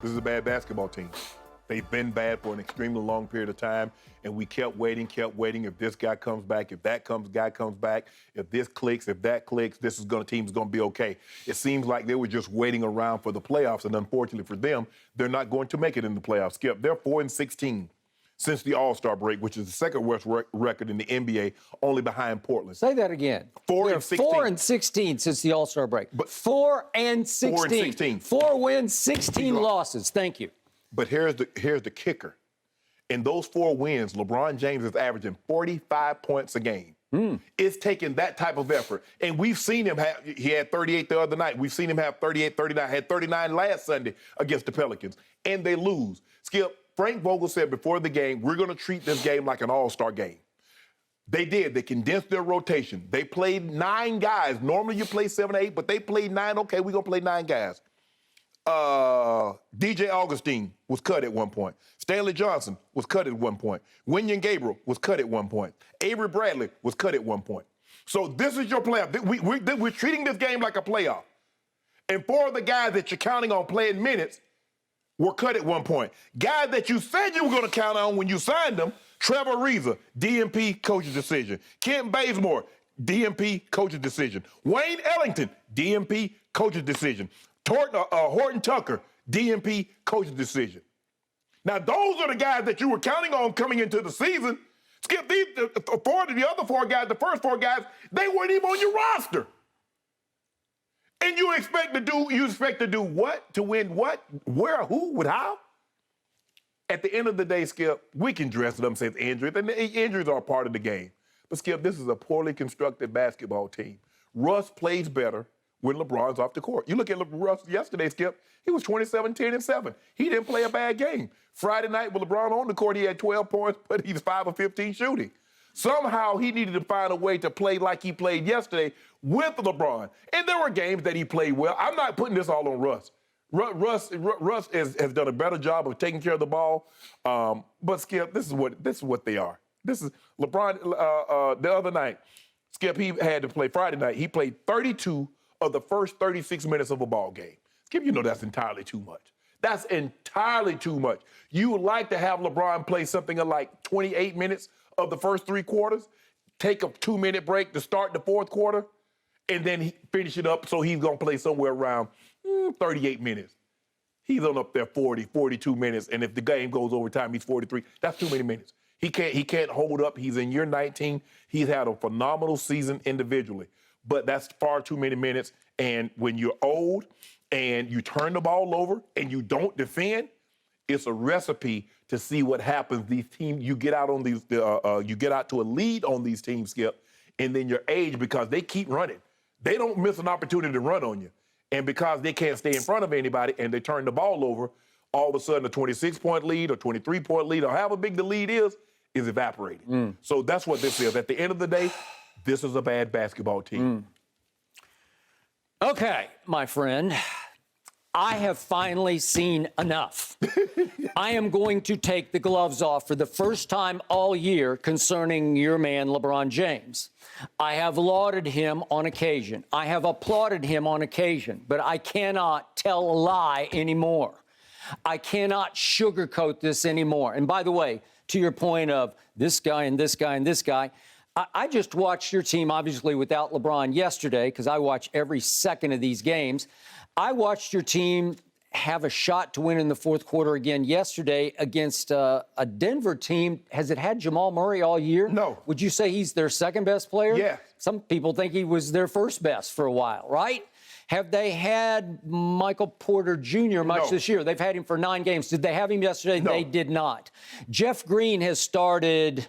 This is a bad basketball team. They've been bad for an extremely long period of time, and we kept waiting. If this guy comes back, if that guy comes back, if this clicks, if that clicks, team's going to be okay. It seems like they were just waiting around for the playoffs, and unfortunately for them, they're not going to make it in the playoffs. Skip, they're 4-16 since the All-Star break, which is the second worst record in the NBA, only behind Portland. Say that again. 4-16. 4-16 since the All-Star break. But 4-16. 4-16. 4 wins, 16 losses. Thank you. But here's the kicker. In those 4 wins, LeBron James is averaging 45 points a game. It's taking that type of effort. And we've seen him he had 38 the other night. We've seen him have 38, 39, had 39 last Sunday against the Pelicans. And they lose. Skip, Frank Vogel said before the game, we're going to treat this game like an all-star game. They did. They condensed their rotation. They played 9 guys. Normally you play 7 or 8, but they played 9. Okay, we're going to play 9 guys. DJ Augustine was cut at one point. Stanley Johnson was cut at one point. Wenyen Gabriel was cut at one point. Avery Bradley was cut at one point. So this is your playoff. We're treating this game like a playoff. And 4 of the guys that you're counting on playing minutes were cut at one point. Guys that you said you were going to count on when you signed them, Trevor Ariza, DNP, coach's decision. Kent Bazemore, DNP, coach's decision. Wayne Ellington, DNP, coach's decision. Horton Tucker, DNP, coach's decision. Now, those are the guys that you were counting on coming into the season. Skip, the other 4 guys, the first 4 guys, they weren't even on your roster. And you expect to do what? To win what? Where? Who? With how? At the end of the day, Skip, we can dress it up and say it's injuries, and injuries are a part of the game. But, Skip, this is a poorly constructed basketball team. Russ plays better when LeBron's off the court. You look at Russ yesterday, Skip, he was 27, 10, and 7. He didn't play a bad game. Friday night with LeBron on the court, he had 12 points, but he was 5 of 15 shooting. Somehow he needed to find a way to play like he played yesterday with LeBron. And there were games that he played well. I'm not putting this all on Russ. Russ has done a better job of taking care of the ball. But Skip, this is what they are. This is LeBron. The other night, Skip, he had to play Friday night. He played 32 of the first 36 minutes of a ball game. Skip, you know that's entirely too much. That's entirely too much. You would like to have LeBron play something like 28 minutes of the first 3 quarters, take a 2-minute break to start the 4th quarter, and then finish it up so he's going to play somewhere around 38 minutes. He's on up there 40, 42 minutes, and if the game goes overtime, he's 43. That's too many minutes. He can't hold up. He's in year 19. He's had a phenomenal season individually, but that's far too many minutes. And when you're old and you turn the ball over and you don't defend, it's a recipe to see what happens. These teams, you get out to a lead on these teams, Skip, and then your age, because they keep running. They don't miss an opportunity to run on you. And because they can't stay in front of anybody and they turn the ball over, all of a sudden a 26-point lead or 23-point lead or however big the lead is evaporating. So that's what this is. At the end of the day, this is a bad basketball team. Okay, my friend. I have finally seen enough. I am going to take the gloves off for the first time all year concerning your man, LeBron James. I have lauded him on occasion. I have applauded him on occasion, but I cannot tell a lie anymore. I cannot sugarcoat this anymore. And by the way, to your point of this guy and this guy and this guy, I just watched your team, obviously, without LeBron yesterday, because I watch every second of these games. I watched your team have a shot to win in the 4th quarter again yesterday against a Denver team. Has it had Jamal Murray all year? No. Would you say he's their second best player? Yeah. Some people think he was their first best for a while, right? Have they had Michael Porter Jr. much this year? They've had him for 9 games. Did they have him yesterday? No. They did not. Jeff Green has started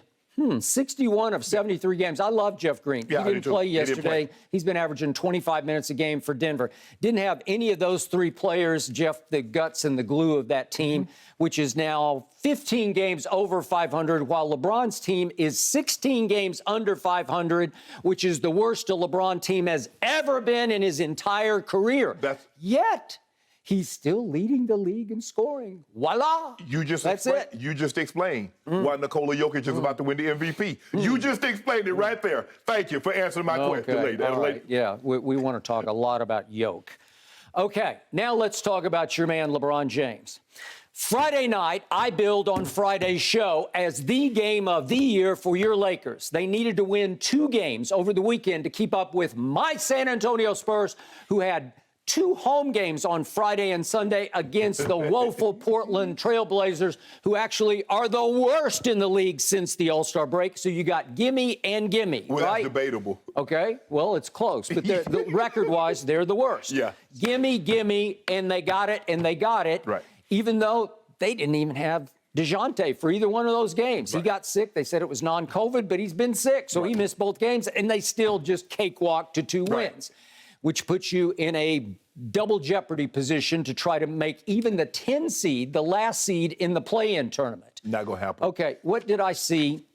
61 of 73 games. I love Jeff Green. Yeah, he didn't play yesterday. He's been averaging 25 minutes a game for Denver. Didn't have any of those 3 players, Jeff, the guts and the glue of that team, which is now 15 games over 500, while LeBron's team is 16 games under 500, which is the worst a LeBron team has ever been in his entire career. Yet, he's still leading the league in scoring. Voila. You just explained why Nikola Jokic is about to win the MVP. You just explained it right there. Thank you for answering my question. All right. Yeah, we want to talk a lot about Jokic. Okay, now let's talk about your man, LeBron James. Friday night, I billed on Friday's show as the game of the year for your Lakers. They needed to win 2 games over the weekend to keep up with my San Antonio Spurs, who had 2 home games on Friday and Sunday against the woeful Portland Trailblazers, who actually are the worst in the league since the All-Star break. So you got gimme and gimme, Well, right? that's debatable. Okay, well, it's close, but the record-wise, they're the worst. Yeah. Gimme, and they got it, Right. even though they didn't even have DeJounte for either one of those games. Right. He got sick. They said it was non-COVID, but he's been sick, so he missed both games, and they still just cakewalked to 2 Right. wins, which puts you in a double jeopardy position to try to make even the 10 seed, the last seed in the play-in tournament. Not going to happen. Okay, what did I see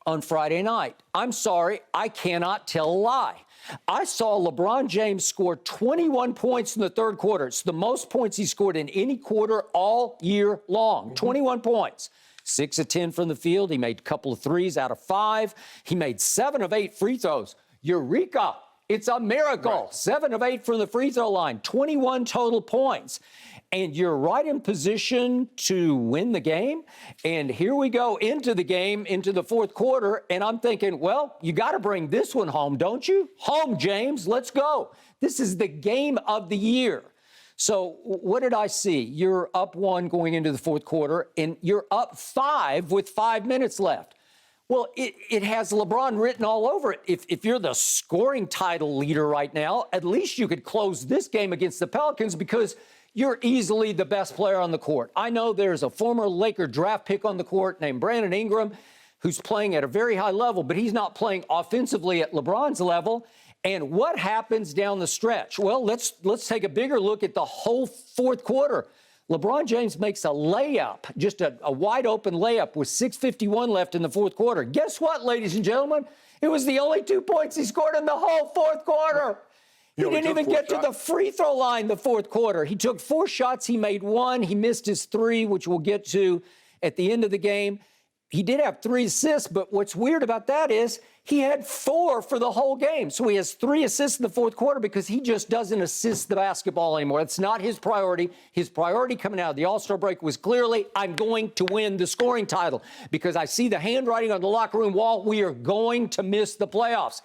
on Friday night? I'm sorry, I cannot tell a lie. I saw LeBron James score 21 points in the third quarter. It's the most points he scored in any quarter all year long. 21 points. 6 of 10 from the field. He made a couple of threes out of 5. He made 7 of 8 free throws. Eureka! It's a miracle. Right. 7 of 8 from the free throw line. 21 total points. And you're right in position to win the game. And here we go into the game, into the fourth quarter. And I'm thinking, well, you got to bring this one home, don't you? Home, James. Let's go. This is the game of the year. So what did I see? You're up 1 going into the fourth quarter, and you're up 5 with 5 minutes left. Well, it has LeBron written all over it. If you're the scoring title leader right now, at least you could close this game against the Pelicans because you're easily the best player on the court. I know there's a former Laker draft pick on the court named Brandon Ingram who's playing at a very high level, but he's not playing offensively at LeBron's level. And what happens down the stretch? Well, let's take a bigger look at the whole fourth quarter. LeBron James makes a layup, just a wide open layup with 6:51 left in the fourth quarter. Guess what, ladies and gentlemen? It was the only 2 points he scored in the whole fourth quarter. He didn't even get to the free throw line the fourth quarter. He took 4 shots. He made 1. He missed his 3, which we'll get to at the end of the game. He did have 3 assists, but what's weird about that is he had 4 for the whole game. So he has 3 assists in the fourth quarter because he just doesn't assist the basketball anymore. It's not his priority. His priority coming out of the All-Star break was clearly, I'm going to win the scoring title because I see the handwriting on the locker room wall. We are going to miss the playoffs.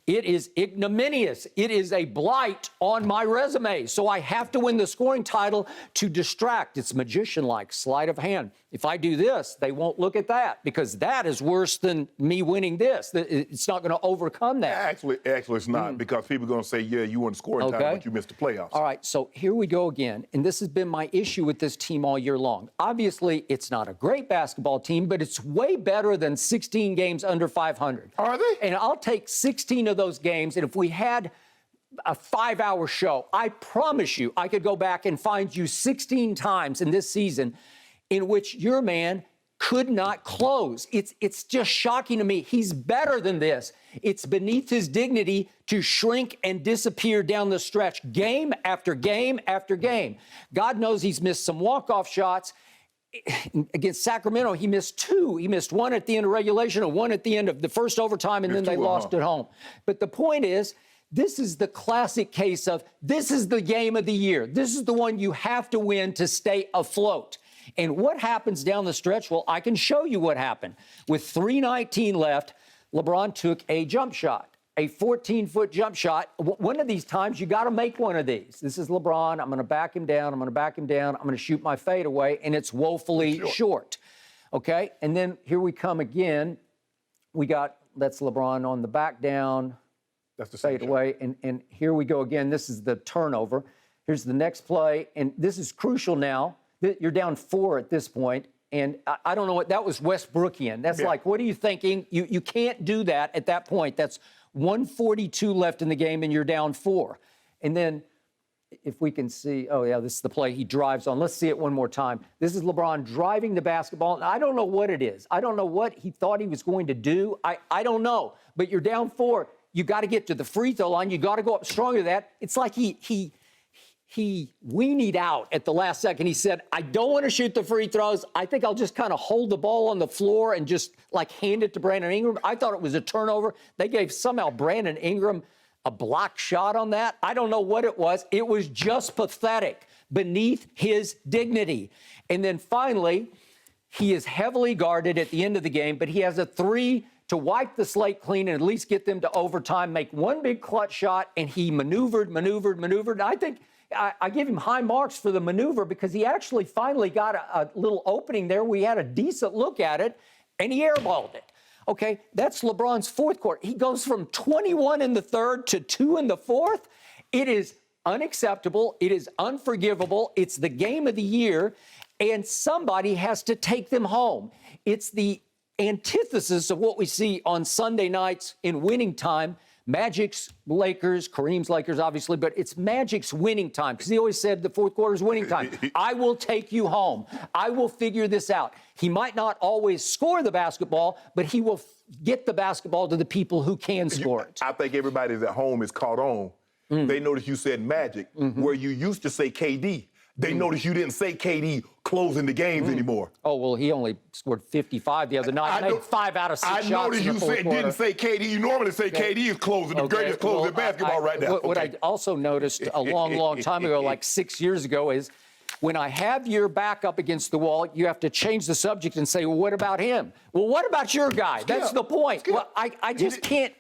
It is ignominious. It is a blight on my resume. So I have to win the scoring title to distract. It's magician-like, sleight of hand. If I do this, they won't look at that because that is worse than me winning this. It's not going to overcome that. Actually, it's not because people are going to say, yeah, you won the scoring title, but you missed the playoffs. All right, so here we go again. And this has been my issue with this team all year long. Obviously, it's not a great basketball team, but it's way better than 16 games under 500. Are they? And I'll take 16 of those games. And if we had a 5-hour show, I promise you I could go back and find you 16 times in this season in which your man could not close. It's just shocking to me. He's better than this. It's beneath his dignity to shrink and disappear down the stretch, game after game after game. God knows he's missed some walk-off shots. Against Sacramento, he missed 2. He missed 1 at the end of regulation and 1 at the end of the first overtime, and then they lost at home. But the point is, this is the classic case of this is the game of the year. This is the one you have to win to stay afloat. And what happens down the stretch? Well, I can show you what happened. With 3:19 left, LeBron took a jump shot, a 14-foot jump shot. One of these times, you got to make one of these. This is LeBron. I'm going to back him down. I'm going to back him down. I'm going to shoot my fadeaway, and it's woefully short. Okay? And then here we come again. That's LeBron on the back down. That's the same fadeaway. And here we go again. This is the turnover. Here's the next play, and this is crucial now. You're down 4 at this point, and I don't know what that was. Westbrookian. That's like, what are you thinking? You can't do that at that point. That's 1:42 left in the game, and you're down 4. And then, if we can see, oh yeah, this is the play he drives on. Let's see it one more time. This is LeBron driving the basketball. And I don't know what it is. I don't know what he thought he was going to do. I don't know. But you're down 4. You got to get to the free throw line. You got to go up stronger than that. It's like he weenied out at the last second. He said, I don't want to shoot the free throws. I think I'll just kind of hold the ball on the floor and just like hand it to Brandon Ingram. I thought it was a turnover. They gave somehow Brandon Ingram a block shot on that. I don't know what it was. It was just pathetic, beneath his dignity. And then finally, he is heavily guarded at the end of the game, but he has a three to wipe the slate clean and at least get them to overtime, make one big clutch shot, and he maneuvered. And I think I give him high marks for the maneuver because he actually finally got a little opening there. We had a decent look at it, and he airballed it. Okay, that's LeBron's fourth quarter. He goes from 21 in the third to 2 in the fourth. It is unacceptable. It is unforgivable. It's the game of the year, and somebody has to take them home. It's the antithesis of what we see on Sunday nights in winning time. Magic's Lakers, Kareem's Lakers, obviously, but it's Magic's winning time because he always said the fourth quarter is winning time. I will take you home. I will figure this out. He might not always score the basketball, but he will get the basketball to the people who can score it. I think everybody at home is caught on. They noticed you said Magic, where you used to say KD. They noticed you didn't say KD closing the games anymore. Oh, well, he only scored 55 the other night. Made 5 out of 6 shots. I noticed you didn't say KD. You normally say KD is closing, the greatest closer in basketball right now. What I also noticed a long time ago, like 6 years ago, is when I have your back up against the wall, you have to change the subject and say, well, what about him? Well, what about your guy? That's the point. Well, I just can't.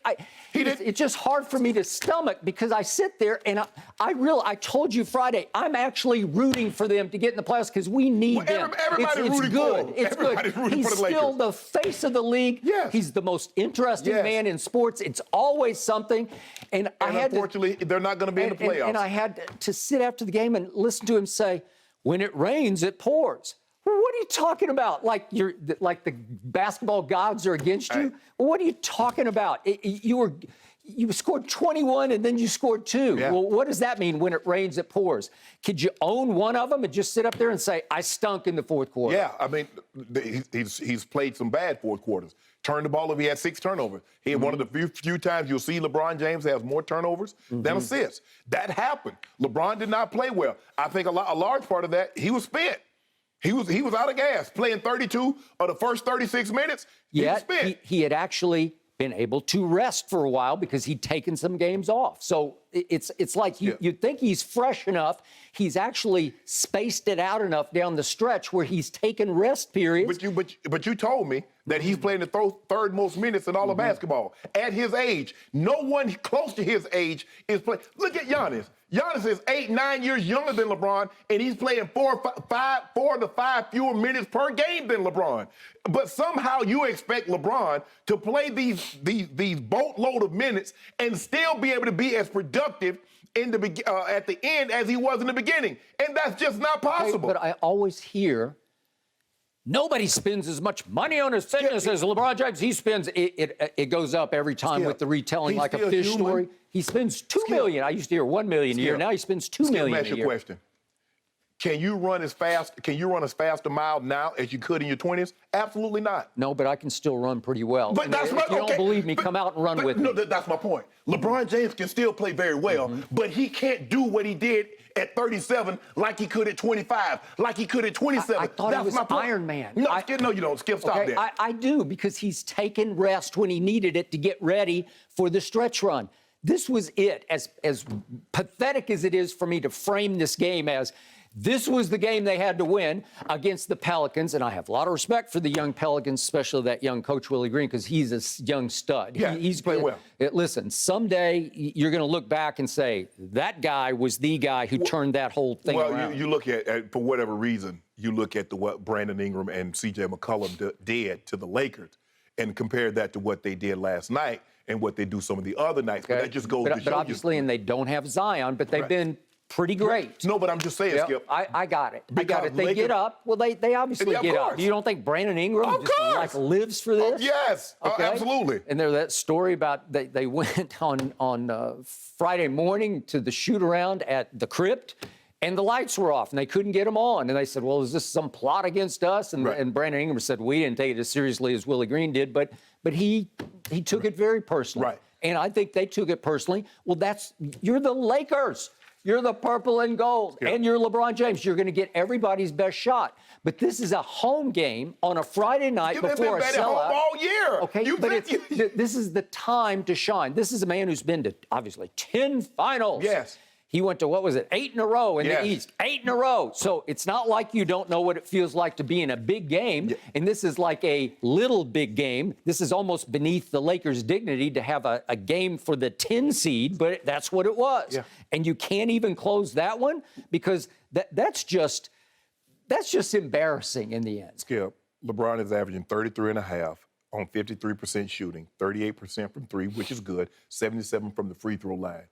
It's just hard for me to stomach because I sit there and I told you Friday, I'm actually rooting for them to get in the playoffs because we need them. Everybody's rooting for them. It's good. He's still the face of the league. Yes. He's the most interesting man in sports. It's always something. And unfortunately, they're not going to be in the playoffs. And I had to sit after the game and listen to him say, when it rains, it pours. Well, what are you talking about? Like the basketball gods are against you? Well, what are you talking about? You scored 21 and then you scored 2. Yeah. Well, what does that mean? When it rains, it pours. Could you own one of them and just sit up there and say, I stunk in the fourth quarter? Yeah, I mean, he's played some bad fourth quarters. Turned the ball over, he had 6 turnovers. He had one of the few times you'll see LeBron James has more turnovers than assists. That happened. LeBron did not play well. I think a large part of that, he was spent. He was out of gas, playing 32 of the first 36 minutes. He was spent. He had actually been able to rest for a while because he'd taken some games off. So it's like you'd think he's fresh enough. He's actually spaced it out enough down the stretch where he's taken rest periods. But you told me that he's playing the third most minutes in all of basketball. At his age, no one close to his age is playing. Look at Giannis. Giannis is 8-9 years younger than LeBron, and he's playing 4 to 5 fewer minutes per game than LeBron. But somehow you expect LeBron to play these boatload of minutes and still be able to be as productive at the end as he was in the beginning, and that's just not possible. But I always hear nobody spends as much money on his fitness as LeBron James. He spends it goes up every time with the retelling like a fish story. He spends $2 million. I used to hear $1 million a year. Now he spends $2 million a year. Let me ask you a question. Can you run as fast a mile now as you could in your 20s? Absolutely not. No, but I can still run pretty well. But if you don't believe me, come out and run with me. No, that's my point. LeBron James can still play very well, but he can't do what he did at 37 like he could at 25, like he could at 27. I thought he was Iron Man. No, you don't. Skip, stop that. I do, because he's taken rest when he needed it to get ready for the stretch run. This was it. As pathetic as it is for me to frame this game as, this was the game they had to win against the Pelicans, and I have a lot of respect for the young Pelicans, especially that young coach, Willie Green, because he's a young stud. Yeah, he's playing well. Listen, someday you're going to look back and say, that guy was the guy who turned that whole thing around. Well, you look at, for whatever reason, you look at what Brandon Ingram and C.J. McCollum did to the Lakers and compare that to what they did last night and what they do some of the other nights. Okay. But that just goes to show But obviously, and they don't have Zion, but they've been pretty great. No, but I'm just saying, Skip. I got it. They get up. Well, they obviously get up. You don't think Brandon Ingram just lives for this? Yes, absolutely. And there's that story about they went on Friday morning to the shoot-around at the crypt, and the lights were off, and they couldn't get them on. And they said, well, is this some plot against us? And, and Brandon Ingram said, we didn't take it as seriously as Willie Green did, but he took it very personally. Right. And I think they took it personally. Well, you're the Lakers. You're the purple and gold, and you're LeBron James. You're going to get everybody's best shot. But this is a home game on a Friday night before a sellout. Home all year. Okay, but this is the time to shine. This is a man who's been to, obviously, 10 finals. Yes. He went to, 8 in a row in the East. 8 in a row. So it's not like you don't know what it feels like to be in a big game. Yeah. And this is like a little big game. This is almost beneath the Lakers' dignity to have a game for the 10 seed, but that's what it was. Yeah. And you can't even close that one because that's just embarrassing in the end. Skip, LeBron is averaging 33.5 on 53% shooting, 38% from three, which is good, 77 from the free throw line.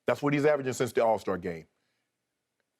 That's what he's averaging since the All-Star game.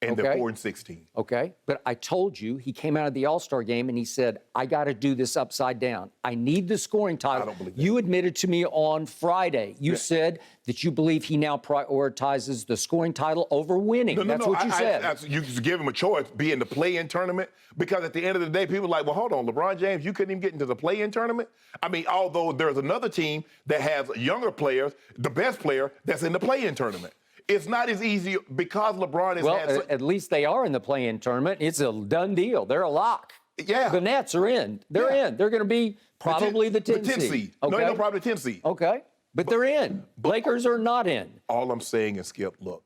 And they're 4-16. Okay, but I told you he came out of the All-Star game and he said, I got to do this upside down. I need the scoring title. I don't believe that. You admitted to me on Friday. You said that you believe he now prioritizes the scoring title over winning. That's what you said. You just give him a choice, be in the play-in tournament, because at the end of the day, people are like, well, hold on, LeBron James, you couldn't even get into the play-in tournament? I mean, although there's another team that has younger players, the best player that's in the play-in tournament. It's not as easy because LeBron has had... Well, at least they are in the play-in tournament. It's a done deal. They're a lock. Yeah. The Nets are in. They're in. They're going to be probably the 10 seed. Okay. No, probably the 10 seed. Okay. But they're in. Lakers are not in. All I'm saying is, Skip, look,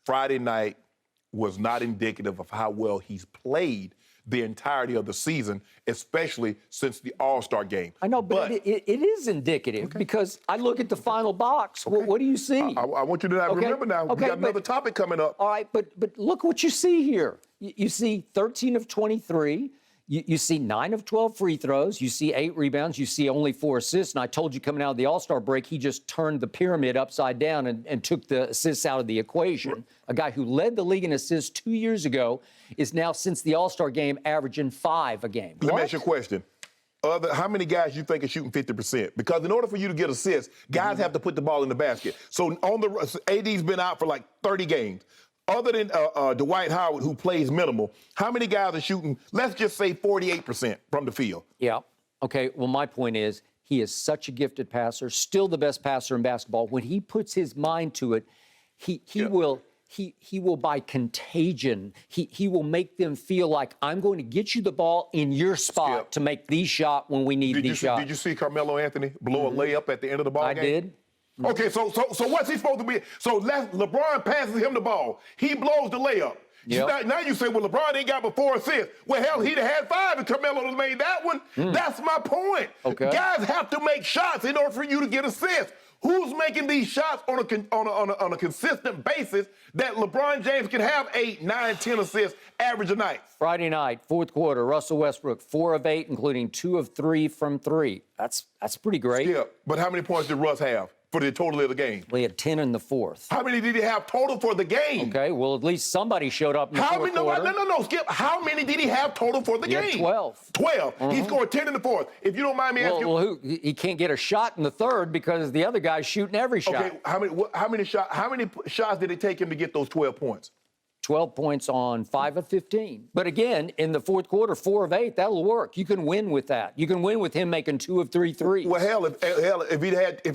Friday night was not indicative of how well he's played the entirety of the season, especially since the All-Star game. I know, but it is indicative because I look at the final box. Okay. What do you see? I want you to remember now, we got another topic coming up. All right, but look what you see here. You see 13 of 23. You see 9 of 12 free throws. You see 8 rebounds. You see only 4 assists. And I told you coming out of the All-Star break, he just turned the pyramid upside down and took the assists out of the equation. A guy who led the league in assists 2 years ago is now, since the All-Star game, averaging 5 a game. Let me ask you a question. How many guys you think are shooting 50%? Because in order for you to get assists, guys have to put the ball in the basket. So AD's been out for like 30 games. Other than Dwight Howard, who plays minimal, how many guys are shooting, let's just say 48% from the field? Yeah. Okay, well, my point is he is such a gifted passer, still the best passer in basketball. When he puts his mind to it, he will by contagion, he will make them feel like, I'm going to get you the ball in your spot to make these shots when we need these shots. Did you see Carmelo Anthony blow a layup at the end of the ball game? I did. Okay, so what's he supposed to be? So LeBron passes him the ball. He blows the layup. Yep. Now you say, well, LeBron ain't got but 4 assists. Well, hell, he'd have had 5 and Carmelo would have made that one. That's my point. Okay. Guys have to make shots in order for you to get assists. Who's making these shots on a consistent basis that LeBron James can have 8, 9, 10 assists average a night? Friday night, fourth quarter, Russell Westbrook, 4 of 8, including 2 of 3 from 3. That's pretty great. Yeah, but how many points did Russ have for the total of the game? Well, he had 10 in the fourth. How many did he have total for the game? Okay, well, at least somebody showed up in the fourth quarter. No, Skip. How many did he have total for the game? Had 12. 12. He scored 10 in the fourth. If you don't mind me asking. Well, he can't get a shot in the third because the other guy's shooting every shot. Okay, how many shots did it take him to get those 12 points? 12 points on 5 of 15. But again, in the fourth quarter, 4 of 8, that'll work. You can win with that. You can win with him making 2 of 3 threes. Well, hell, if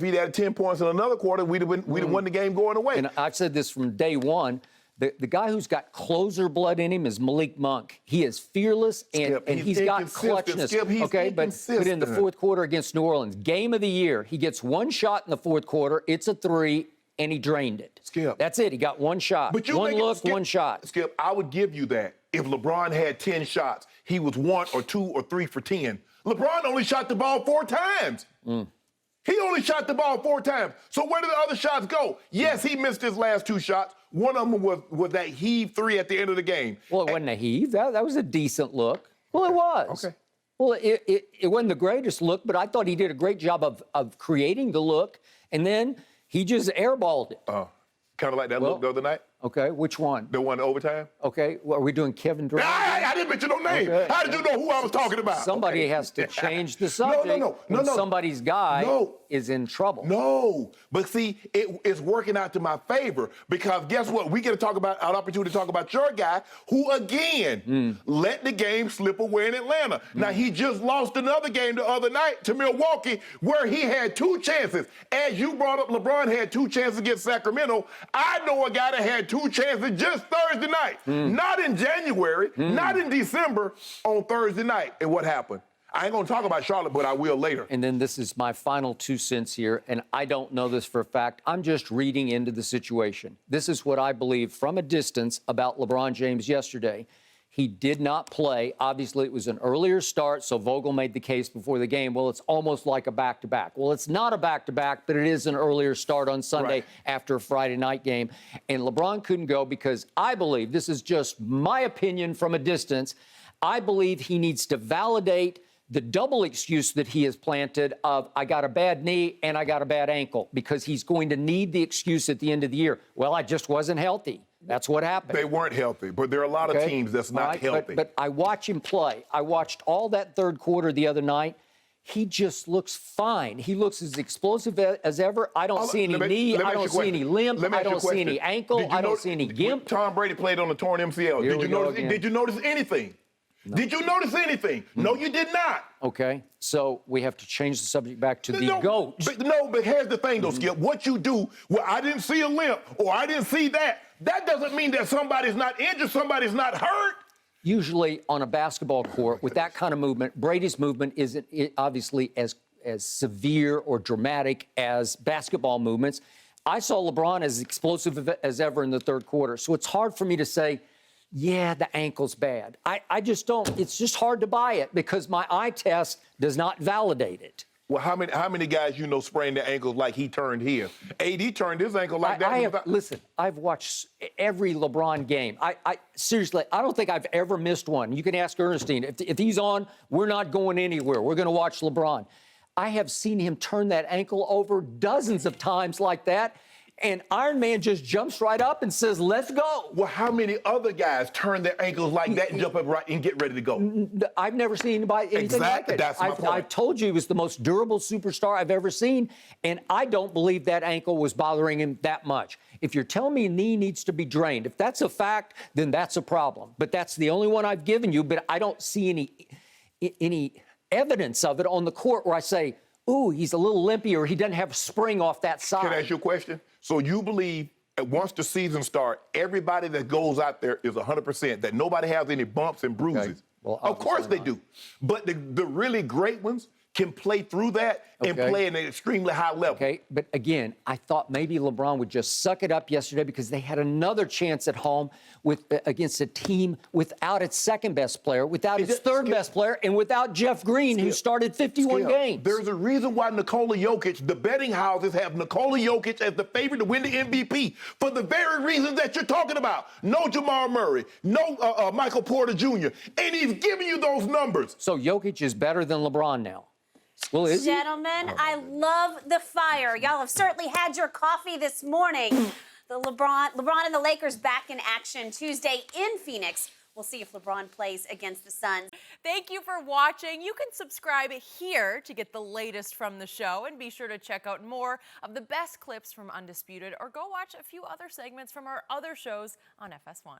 he'd had 10 points in another quarter, we'd have won the game going away. And I've said this from day one. The guy who's got closer blood in him is Malik Monk. He is fearless and he's got clutchness. But in the fourth quarter against New Orleans, game of the year, he gets 1 shot in the fourth quarter. It's a 3. And he drained it. Skip. That's it. He got 1 shot. But one look, Skip, 1 shot. Skip, I would give you that. If LeBron had 10 shots, he was 1 or 2 or 3 for 10. LeBron only shot the ball 4 times. He only shot the ball 4 times. So where did the other shots go? Yes, he missed his last 2 shots. One of them was that heave 3 at the end of the game. Well, it wasn't a heave. That was a decent look. Well, it was. Okay. Well, it wasn't the greatest look, but I thought he did a great job of creating the look. And then he just airballed it. Kind of like that look the other night? Okay, which one? The one in overtime? Okay, well, are we doing Kevin Durant? I didn't mention no name. Okay. How did you know who I was talking about? Somebody has to change the subject. No. Somebody's guy is in trouble. No, but see, it's working out to my favor because guess what? We get to talk about an opportunity to talk about your guy who, again, let the game slip away in Atlanta. Now, he just lost another game the other night to Milwaukee where he had 2 chances. As you brought up, LeBron had 2 chances against Sacramento. I know a guy that had 2 chances just Thursday night. Not in January, not in December, on Thursday night. And what happened? I ain't going to talk about Charlotte, but I will later. And then this is my final 2 cents here, and I don't know this for a fact. I'm just reading into the situation. This is what I believe from a distance about LeBron James yesterday. He did not play. Obviously, it was an earlier start, so Vogel made the case before the game. Well, it's almost like a back-to-back. Well, it's not a back-to-back, but it is an earlier start on Sunday after a Friday night game. And LeBron couldn't go because I believe, this is just my opinion from a distance, I believe he needs to validate the double excuse that he has planted of I got a bad knee and I got a bad ankle, because he's going to need the excuse at the end of the year. Well, I just wasn't healthy. That's what happened. They weren't healthy, but there are a lot of teams that's not healthy. But I watch him play. I watched all that third quarter the other night. He just looks fine. He looks as explosive as ever. I don't see any knee. I don't see any limp. I don't see any ankle. I don't see any gimp. Tom Brady played on the torn MCL. Did you notice anything? No. Did you notice anything? No, you did not. Okay, so we have to change the subject back to the GOAT. But here's the thing, though, Skip. What you do, well, I didn't see a limp or I didn't see that, that doesn't mean that somebody's not injured, somebody's not hurt. Usually on a basketball court with that kind of movement, Brady's movement isn't obviously as severe or dramatic as basketball movements. I saw LeBron as explosive as ever in the third quarter, so it's hard for me to say, yeah, the ankle's bad. I just don't. It's just hard to buy it because my eye test does not validate it. Well, how many guys you know sprained their ankles like he turned his? AD turned his ankle like that. Listen, I've watched every LeBron game. Seriously, I don't think I've ever missed one. You can ask Ernestine. If he's on, we're not going anywhere. We're going to watch LeBron. I have seen him turn that ankle over dozens of times like that. And Iron Man just jumps right up and says, let's go. Well, how many other guys turn their ankles like that and jump up right and get ready to go? I've never seen anything like it. That's my point. I've told you he was the most durable superstar I've ever seen, and I don't believe that ankle was bothering him that much. If you're telling me a knee needs to be drained, if that's a fact, then that's a problem. But that's the only one I've given you, but I don't see any evidence of it on the court where I say, ooh, he's a little limpy or he doesn't have spring off that side. Can I ask you a question? So you believe that once the season starts, everybody that goes out there is 100%, that nobody has any bumps and bruises? Okay. Well, of course they do. But the really great ones can play through that and play at an extremely high level. Okay, but again, I thought maybe LeBron would just suck it up yesterday because they had another chance at home against a team without its second-best player, without its third-best player, and without Jeff Green, who started 51 games. There's a reason why Nikola Jokic, the betting houses have Nikola Jokic as the favorite to win the MVP for the very reasons that you're talking about. No Jamal Murray, no Michael Porter Jr., and he's giving you those numbers. So Jokic is better than LeBron now. Well, is Gentlemen, I love the fire. Y'all have certainly had your coffee this morning. The LeBron and the Lakers back in action Tuesday in Phoenix. We'll see if LeBron plays against the Suns. Thank you for watching. You can subscribe here to get the latest from the show, and be sure to check out more of the best clips from Undisputed, or go watch a few other segments from our other shows on FS1.